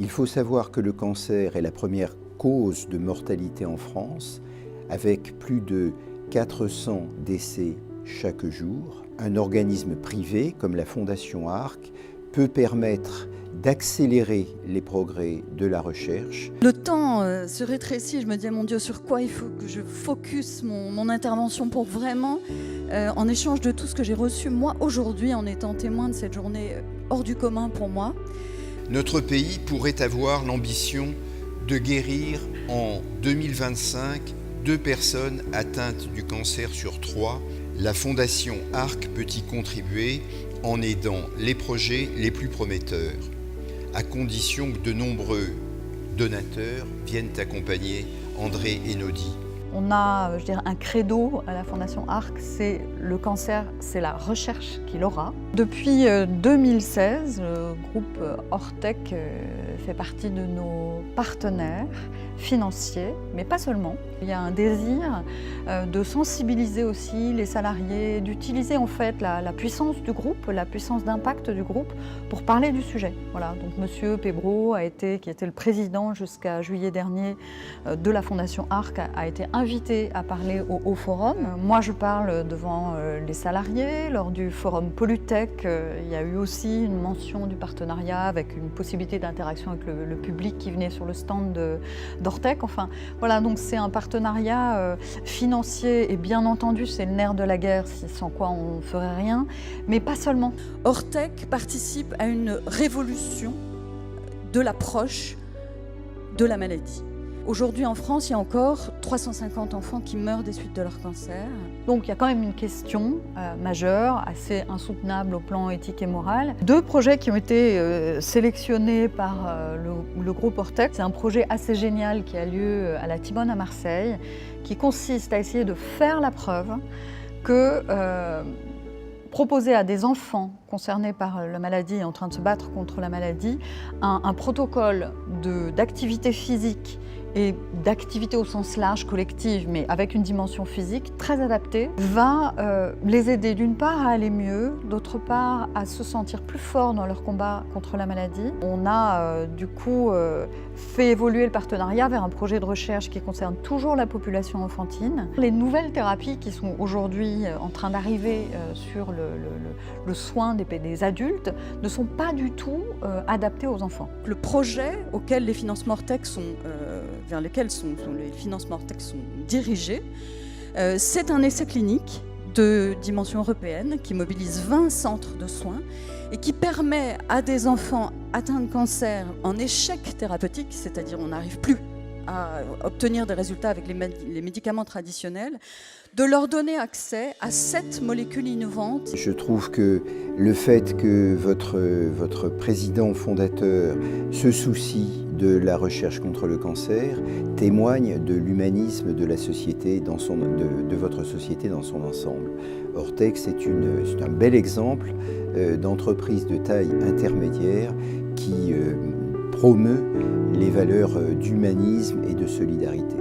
Il faut savoir que le cancer est la première cause de mortalité en France, avec plus de 400 décès chaque jour. Un organisme privé comme la Fondation ARC peut permettre d'accélérer les progrès de la recherche. Le temps se rétrécit, je me dis, mon Dieu, sur quoi il faut que je focus mon intervention pour vraiment, en échange de tout ce que j'ai reçu, moi, aujourd'hui, en étant témoin de cette journée hors du commun pour moi. Notre pays pourrait avoir l'ambition de guérir en 2025 2 personnes atteintes du cancer sur 3. La Fondation ARC peut y contribuer en aidant les projets les plus prometteurs, à condition que de nombreux donateurs viennent accompagner André Enodi. On a, je dirais, un credo à la Fondation ARC, c'est le cancer, c'est la recherche qui l'aura. Depuis 2016, le groupe Ortec fait partie de nos partenaires financiers, mais pas seulement. Il y a un désir de sensibiliser aussi les salariés, d'utiliser en fait la puissance du groupe, la puissance d'impact du groupe pour parler du sujet. Voilà, donc Monsieur Pébreau, qui était le président jusqu'à juillet dernier de la Fondation ARC, a été invité à parler au forum. Moi, je parle devant les salariés. Lors du forum Polytech, il y a eu aussi une mention du partenariat avec une possibilité d'interaction avec le public qui venait sur le stand d'Ortec. Enfin, voilà, donc c'est un partenariat financier et bien entendu, c'est le nerf de la guerre, sans quoi on ne ferait rien, mais pas seulement. Ortec participe à une révolution de l'approche de la maladie. Aujourd'hui en France, il y a encore 350 enfants qui meurent des suites de leur cancer. Donc il y a quand même une question majeure, assez insoutenable au plan éthique et moral. 2 projets qui ont été sélectionnés par le groupe Ortec. C'est un projet assez génial qui a lieu à la Timone à Marseille, qui consiste à essayer de faire la preuve que proposer à des enfants concernés par la maladie et en train de se battre contre la maladie un protocole d'activité physique et d'activité au sens large, collective, mais avec une dimension physique très adaptée, va les aider d'une part à aller mieux, d'autre part à se sentir plus forts dans leur combat contre la maladie. On a du coup fait évoluer le partenariat vers un projet de recherche qui concerne toujours la population enfantine. Les nouvelles thérapies qui sont aujourd'hui en train d'arriver sur le soin des adultes ne sont pas du tout adaptées aux enfants. Le projet auquel les financements Ortec vers lesquels les financements Ortec sont dirigés, c'est un essai clinique de dimension européenne qui mobilise 20 centres de soins et qui permet à des enfants atteints de cancer en échec thérapeutique, c'est-à-dire on n'arrive plus à obtenir des résultats avec les médicaments traditionnels, de leur donner accès à 7 molécules innovantes. Je trouve que le fait que votre président fondateur se soucie de la recherche contre le cancer témoigne de l'humanisme de la société, de votre société dans son ensemble. Ortec, c'est un bel exemple d'entreprise de taille intermédiaire qui promeut les valeurs d'humanisme et de solidarité.